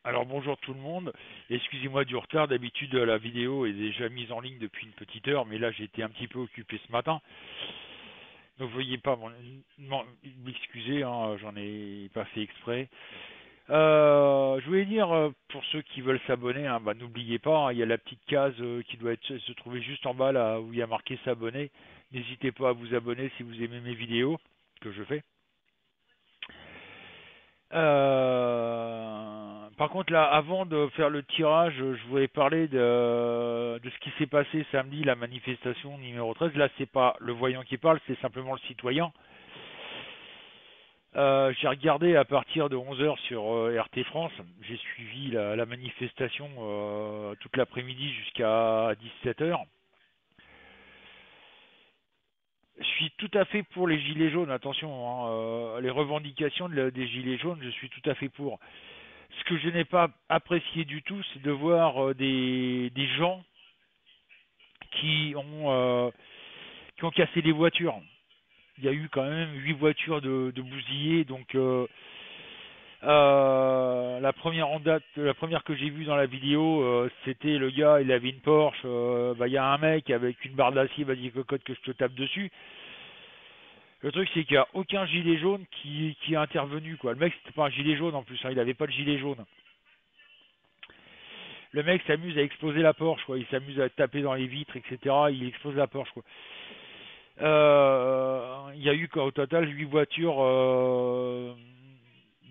Alors bonjour tout le monde, excusez-moi du retard, d'habitude la vidéo est déjà mise en ligne depuis une petite heure, mais là j'ai été un petit peu occupé ce matin, donc veuillez pas m'excuser, hein, j'en ai pas fait exprès. Je voulais dire pour ceux qui veulent s'abonner, hein, bah, n'oubliez pas, hein, il y a la petite case qui doit se trouver juste en bas là où il y a marqué s'abonner. N'hésitez pas à vous abonner si vous aimez mes vidéos que je fais. Par contre, là, avant de faire le tirage, je voulais parler de ce qui s'est passé samedi, la manifestation numéro 13. Là, c'est pas le voyant qui parle, c'est simplement le citoyen. J'ai regardé à partir de 11 heures sur RT France. J'ai suivi la manifestation toute l'après-midi jusqu'à 17 heures. Je suis tout à fait pour les gilets jaunes, attention, hein, les revendications des gilets jaunes, je suis tout à fait pour. Ce que je n'ai pas apprécié du tout, c'est de voir des gens qui ont, euh, qui ont cassé des voitures. Il y a eu quand même 8 voitures de bousillées, donc la première que j'ai vue dans la vidéo, c'était le gars, il avait une Porsche, bah, il y a un mec avec une barre d'acier, vas-y cocotte que je te tape dessus. Le truc c'est qu'il n'y a aucun gilet jaune qui est intervenu quoi. Le mec c'était pas un gilet jaune en plus, hein, il avait pas de gilet jaune. Le mec s'amuse à exploser la Porsche, quoi. Il s'amuse à taper dans les vitres, etc. Il explose la Porsche, quoi. Il y a eu au total 8 voitures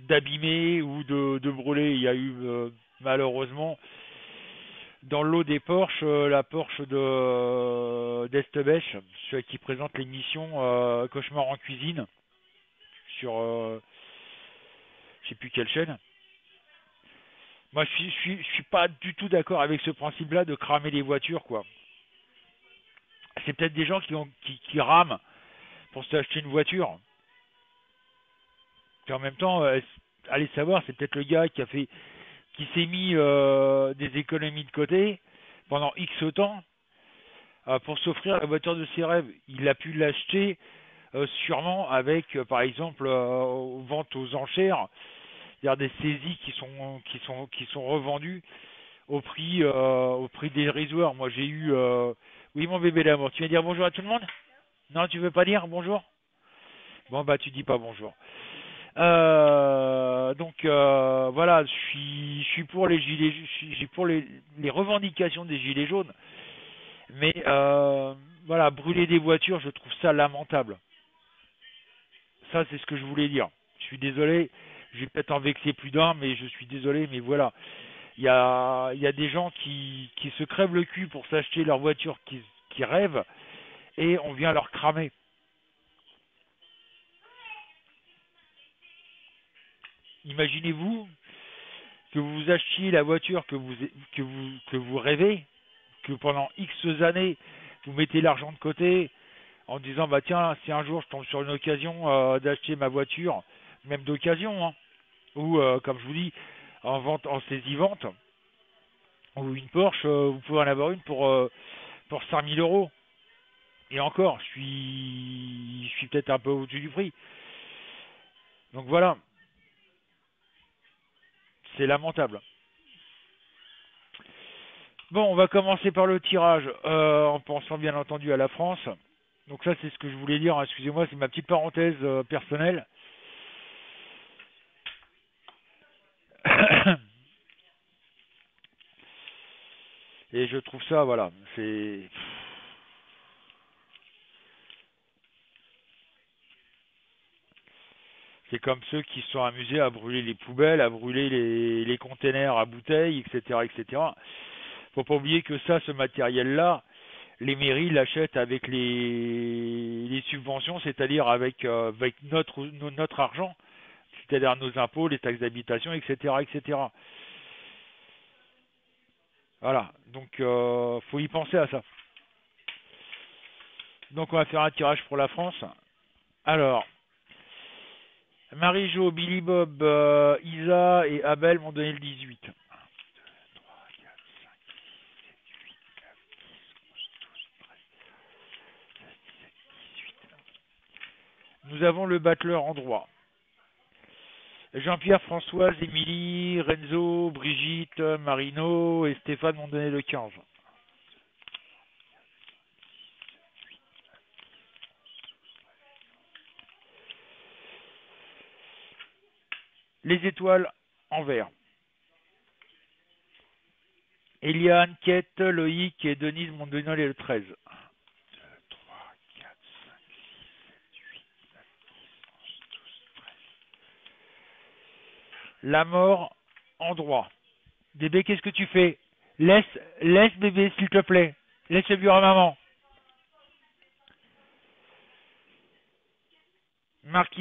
d'abîmées ou de brûlées. Il y a eu malheureusement dans le lot des Porsche, la Porsche d'Estebèche, celui qui présente l'émission Cauchemar en cuisine sur je sais plus quelle chaîne. Moi, je suis pas du tout d'accord avec ce principe-là de cramer les voitures, quoi. C'est peut-être des gens qui rament pour s'acheter une voiture. Puis en même temps, allez savoir, c'est peut-être le gars qui s'est mis des économies de côté pendant X temps pour s'offrir la voiture de ses rêves. Il a pu l'acheter sûrement avec, par exemple, vente aux enchères, c'est-à-dire des saisies qui sont revendues au prix dérisoire. Moi, j'ai eu, oui, mon bébé d'amour. Tu viens dire bonjour à tout le monde? Non, tu veux pas dire bonjour? Bon, bah, tu dis pas bonjour. Voilà, je suis pour les gilets, je suis pour les revendications des gilets jaunes, mais voilà, brûler des voitures, je trouve ça lamentable. Ça, c'est ce que je voulais dire. Je suis désolé, je vais peut-être en vexer plus d'un, mais je suis désolé, mais voilà. Il y a des gens qui se crèvent le cul pour s'acheter leur voiture qui rêvent, et on vient leur cramer. Imaginez-vous que vous achetiez la voiture que vous rêvez, que pendant X années, vous mettez l'argent de côté en disant, bah tiens, si un jour je tombe sur une occasion d'acheter ma voiture, même d'occasion, hein, ou comme je vous dis, en vente, en saisie-vente, ou une Porsche, vous pouvez en avoir une pour 5000 euros. Et encore, je suis peut-être un peu au-dessus du prix. Donc voilà, c'est lamentable. Bon, on va commencer par le tirage, en pensant bien entendu à la France. Donc ça, c'est ce que je voulais dire, hein. Excusez-moi, c'est ma petite parenthèse personnelle. Et je trouve ça, voilà, c'est comme ceux qui se sont amusés à brûler les poubelles, à brûler les containers à bouteilles, etc., etc. Faut pas oublier que ça, ce matériel-là, les mairies l'achètent avec les subventions, c'est-à-dire avec notre argent, c'est-à-dire nos impôts, les taxes d'habitation, etc., etc. Voilà, donc faut y penser à ça. Donc on va faire un tirage pour la France. Alors, Marie-Jo, Billy Bob, Isa et Abel m'ont donné le 18. Nous avons le battleur en droit. Jean-Pierre, Françoise, Émilie, Renzo, Brigitte, Marino et Stéphane m'ont donné le 15. Les étoiles en vert. Eliane, Kate, Loïc et Denise m'ont donné le 13. 1, 2, 3, 4, 5, 6, 7, 8, 9, 10, 11, 12, 13. La mort en droit. Bébé, qu'est-ce que tu fais? Laisse bébé, s'il te plaît. Laisse le bureau à maman. Marc,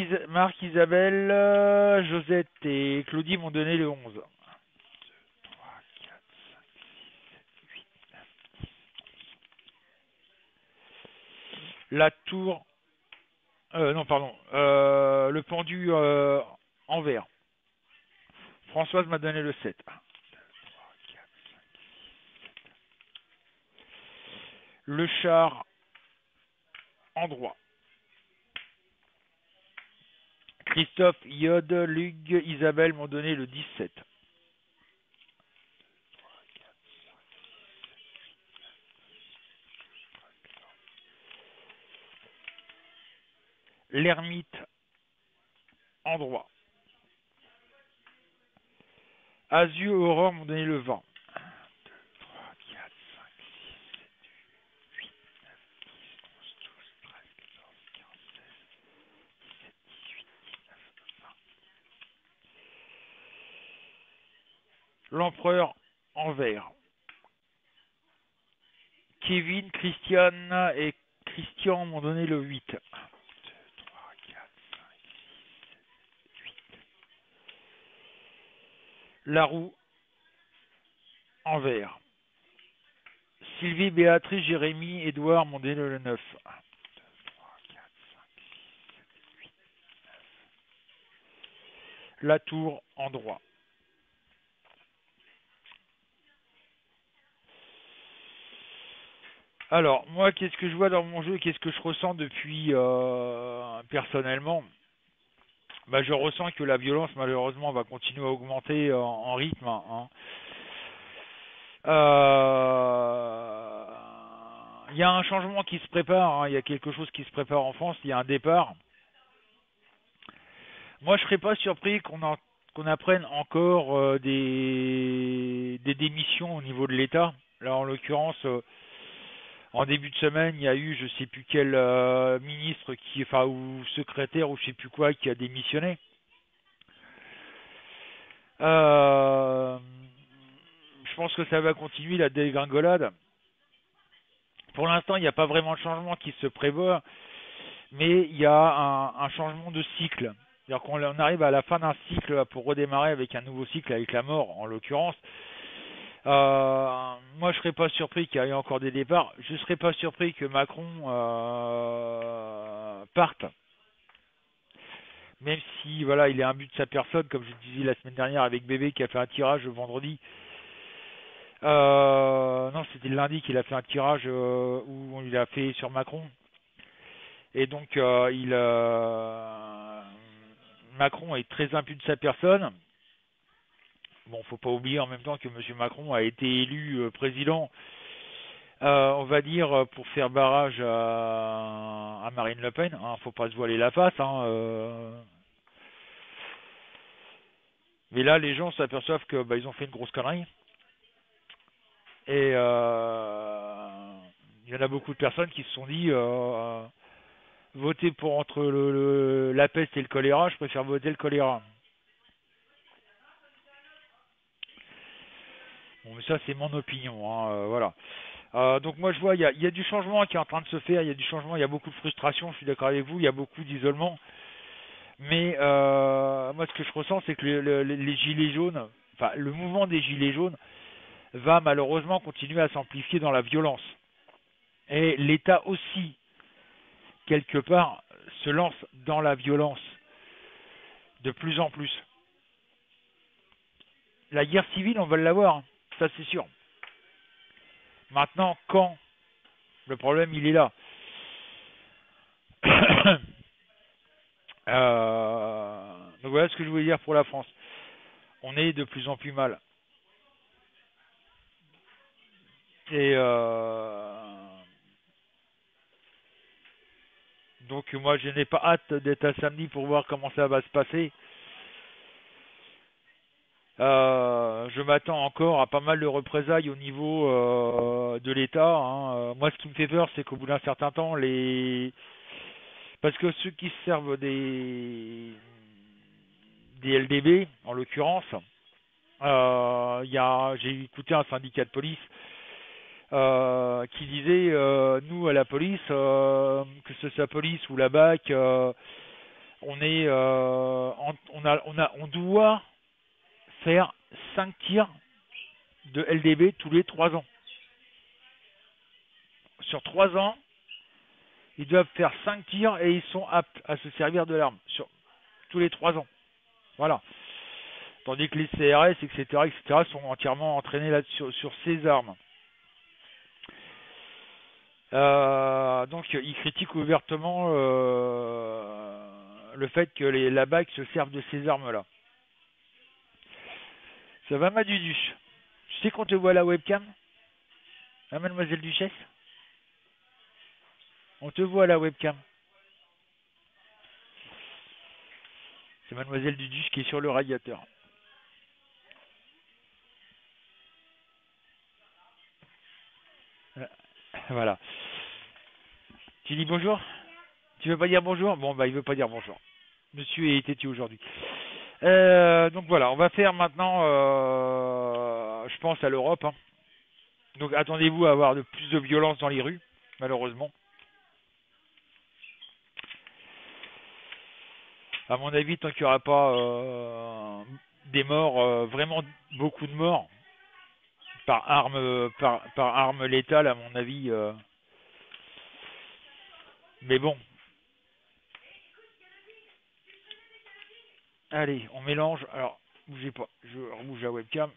Isabelle, Josette et Claudie m'ont donné le 11. 1, 2, 3, 4, 5, 6, 7, 8, 9, 10. La tour. Non, pardon. Le pendu en vert. Françoise m'a donné le 7. 1, 2, 3, 4, 5, 6, 7. Le char en droit. Christophe, Yod, Lug, Isabelle m'ont donné le 17. L'ermite en droit. Azu, Aurore m'ont donné le 20. 1, 2, 3, 4, 5, 6, 7, 8, 9, 10, 11, 12, 13, 14, 15, 16, 17, 18, 19, 20. L'empereur en vert. Kevin, Christiane et Christian m'ont donné le 8. 1, 2, 3, 4, 5, 6, 7, 8. La roue en vert. Sylvie, Béatrice, Jérémy, Édouard m'ont donné le 9. 1, 2, 3, 4, 5, 6, 7, 8, 9. La tour en droit. Alors, moi, qu'est-ce que je vois dans mon jeu? Qu'est-ce que je ressens depuis personnellement? Bah, je ressens que la violence, malheureusement, va continuer à augmenter en rythme, hein. Il y a un changement qui se prépare, hein. Il y a quelque chose qui se prépare en France. Il y a un départ. Moi, je serais pas surpris qu'on apprenne encore des démissions au niveau de l'État. Là, en l'occurrence, en début de semaine, il y a eu, je sais plus quel ministre enfin, ou secrétaire ou je sais plus quoi, qui a démissionné. Euh, je pense que ça va continuer la dégringolade. Pour l'instant, il n'y a pas vraiment de changement qui se prévoit, mais il y a un changement de cycle. C'est-à-dire qu'on arrive à la fin d'un cycle pour redémarrer avec un nouveau cycle, avec la mort en l'occurrence. Moi, je serais pas surpris qu'il y ait encore des départs. Je serais pas surpris que Macron parte, même si voilà, il est un but de sa personne, comme je disais la semaine dernière avec Bébé qui a fait un tirage le vendredi. Non, c'était le lundi qu'il a fait un tirage où il a fait sur Macron. Et donc, Macron est très imbu de sa personne. Bon, faut pas oublier en même temps que M. Macron a été élu président, on va dire, pour faire barrage à Marine Le Pen. Hein, faut pas se voiler la face. Hein, mais là, les gens s'aperçoivent que ils ont fait une grosse connerie. Et il y en a beaucoup de personnes qui se sont dit voter pour entre la peste et le choléra, je préfère voter le choléra. Bon, mais ça, c'est mon opinion. Hein, voilà. Donc moi, je vois, il y a du changement qui est en train de se faire. Il y a du changement, il y a beaucoup de frustration. Je suis d'accord avec vous. Il y a beaucoup d'isolement. Mais moi, ce que je ressens, c'est que les gilets jaunes, enfin, le mouvement des gilets jaunes va malheureusement continuer à s'amplifier dans la violence. Et l'État aussi, quelque part, se lance dans la violence de plus en plus. La guerre civile, on va l'avoir, hein, ça c'est sûr. Maintenant, quand? Le problème, il est là. Donc voilà ce que je voulais dire pour la France. On est de plus en plus mal. Et donc moi je n'ai pas hâte d'être à samedi pour voir comment ça va se passer. Je m'attends encore à pas mal de représailles au niveau de l'État, hein. Moi, ce qui me fait peur, c'est qu'au bout d'un certain temps, parce que ceux qui se servent des LDB, en l'occurrence, j'ai écouté un syndicat de police qui disait, nous à la police, que ce soit la police ou la BAC, on doit faire 5 tirs de LDB tous les 3 ans. Sur 3 ans, ils doivent faire 5 tirs et ils sont aptes à se servir de l'arme sur tous les 3 ans. Voilà. Tandis que les CRS, etc., sont entièrement entraînés là sur ces armes. Donc, ils critiquent ouvertement le fait que la BAC se servent de ces armes-là. Ça va, ma Duduche? Tu sais qu'on te voit à la webcam, hein, mademoiselle Duchesse? On te voit à la webcam. C'est mademoiselle Duduche qui est sur le radiateur. Voilà. Tu dis bonjour? Tu veux pas dire bonjour? Bon, bah, il veut pas dire bonjour. Monsieur est têtu aujourd'hui. Donc voilà, on va faire maintenant, je pense, à l'Europe, hein. Donc attendez-vous à avoir de plus de violence dans les rues, malheureusement. À mon avis, tant qu'il n'y aura pas des morts, vraiment beaucoup de morts, par arme létale, à mon avis. Mais bon, allez, on mélange. Alors, bougez pas, je rebouge la webcam.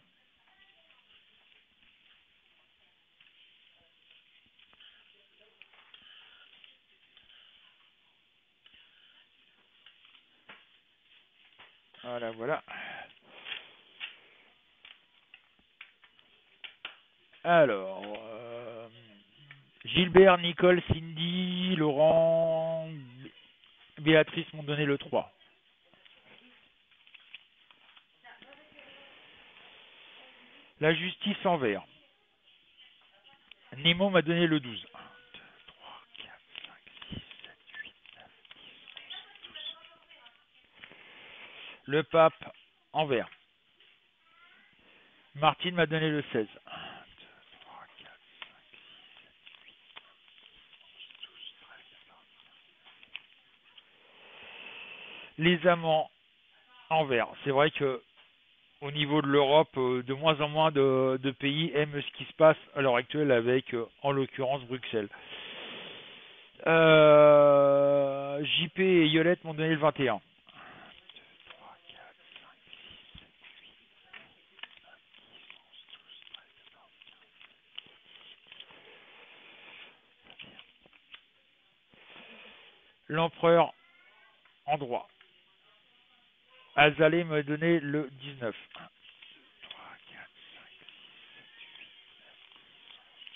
Voilà, voilà. Alors, Gilbert, Nicole, Cindy, Laurent, Béatrice m'ont donné le 3. La justice en vert. Nemo m'a donné le 12. 1, 2, 3, 4, 5, 6, 7, 8, 9, 10, 11, 12. Le pape en vert. Martine m'a donné le 16. 1, 2, 3, 4, 5, 12, 13, 14. Les amants en vert. C'est vrai que au niveau de l'Europe, de moins en moins de pays aiment ce qui se passe à l'heure actuelle avec, en l'occurrence, Bruxelles. JP et Yolette m'ont donné le 21. 3, 4, 5, 6, 7, 8, 9, 10, 11, 12, 13, 14. L'empereur en droit. Azalée m'a donné le 19. 1, 2, 3, 4, 5, 6, 7, 8, 9, 10, 11, 12,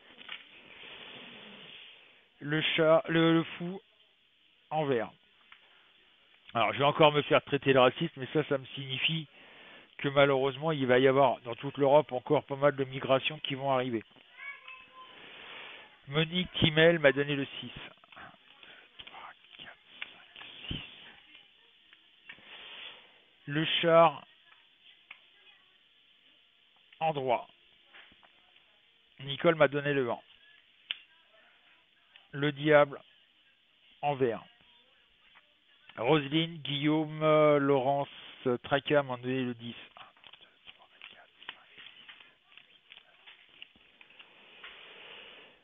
13, 14. Le chat, le fou en vert. Alors, je vais encore me faire traiter de raciste, mais ça me signifie que malheureusement, il va y avoir dans toute l'Europe encore pas mal de migrations qui vont arriver. Monique Kimmel m'a donné le 6. 1, 2, 3, 4, 5, 6. Le char en droit. Nicole m'a donné le 1. Le diable en vert. Roselyne, Guillaume, Laurence, Traca m'ont donné le 10. 1, 2, 3, 4, 5, 6.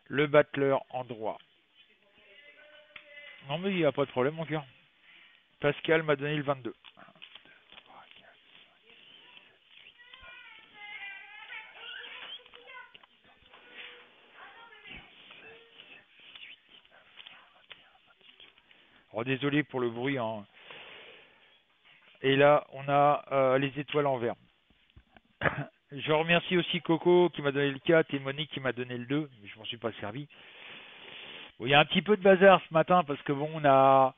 Le battleur en droit. Non mais il n'y a pas de problème mon cœur. Pascal m'a donné le 22. 1, 2, 3, 4, 5, 6, 7, 8, 9, 10, 11, 12, 13, 14, 15, 16, 17, 18, 19, 20, 21, désolé pour le bruit, hein. Et là, on a les étoiles en vert. Je remercie aussi Coco qui m'a donné le 4 et Monique qui m'a donné le 2, mais je m'en suis pas servi. Bon, il y a un petit peu de bazar ce matin parce que bon, on a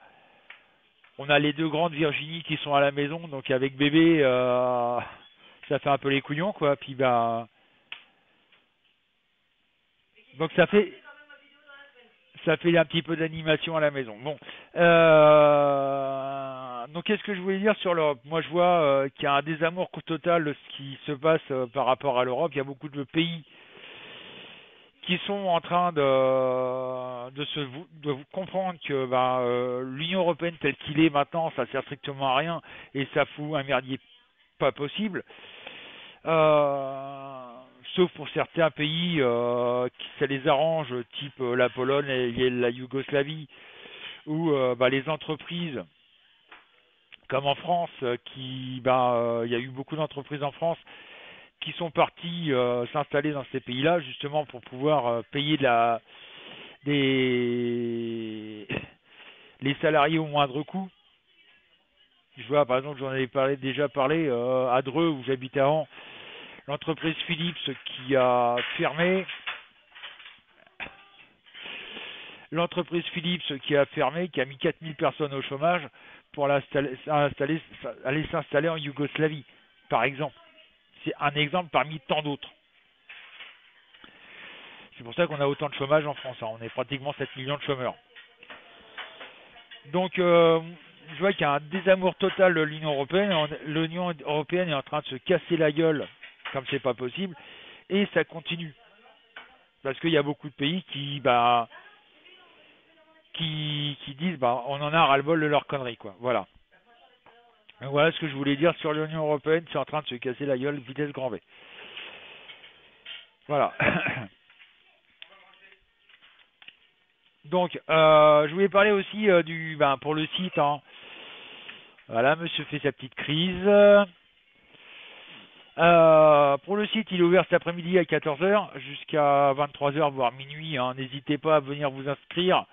les deux grandes Virginie qui sont à la maison, donc avec bébé, ça fait un peu les couillons, quoi. Puis bah, donc ça fait un petit peu d'animation à la maison. Bon, donc qu'est-ce que je voulais dire sur l'Europe? Moi, je vois qu'il y a un désamour total de ce qui se passe par rapport à l'Europe. Il y a beaucoup de pays qui sont en train de comprendre que l'Union européenne telle qu'il est maintenant, ça sert strictement à rien et ça fout un merdier pas possible. Euh, Sauf pour certains pays qui ça les arrange, type la Pologne et la Yougoslavie, où les entreprises, comme en France, il y a eu beaucoup d'entreprises en France qui sont parties s'installer dans ces pays-là, justement pour pouvoir payer des, les salariés au moindre coût. Je vois, par exemple, j'en avais déjà parlé à Dreux, où j'habitais avant, l'entreprise Philips qui a fermé. L'entreprise Philips qui a fermé, qui a mis 4000 personnes au chômage pour aller s'installer en Yougoslavie, par exemple. C'est un exemple parmi tant d'autres. C'est pour ça qu'on a autant de chômage en France, hein. On est pratiquement 7 millions de chômeurs. Donc, je vois qu'il y a un désamour total de l'Union européenne. L'Union européenne est en train de se casser la gueule comme c'est pas possible. Et ça continue. Parce qu'il y a beaucoup de pays qui disent on en a ras-le-bol de leurs conneries, quoi. Voilà. Donc voilà ce que je voulais dire sur l'Union européenne, c'est en train de se casser la gueule vitesse grand V. Voilà. Donc je voulais parler aussi pour le site, hein. Voilà, monsieur fait sa petite crise. Pour le site, il est ouvert cet après-midi à 14 heures jusqu'à 23 heures voire minuit, hein. N'hésitez pas à venir vous inscrire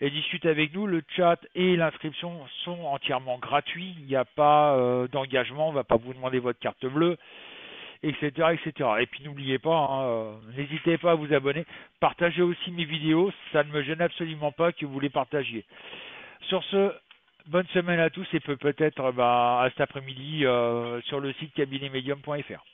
et discuter avec nous. Le chat et l'inscription sont entièrement gratuits. Il n'y a pas d'engagement. On ne va pas vous demander votre carte bleue, etc., etc. Et puis n'oubliez pas, hein, n'hésitez pas à vous abonner. Partagez aussi mes vidéos. Ça ne me gêne absolument pas que vous les partagiez. Sur ce, bonne semaine à tous et peut-être à cet après-midi sur le site cabinetmedium.fr.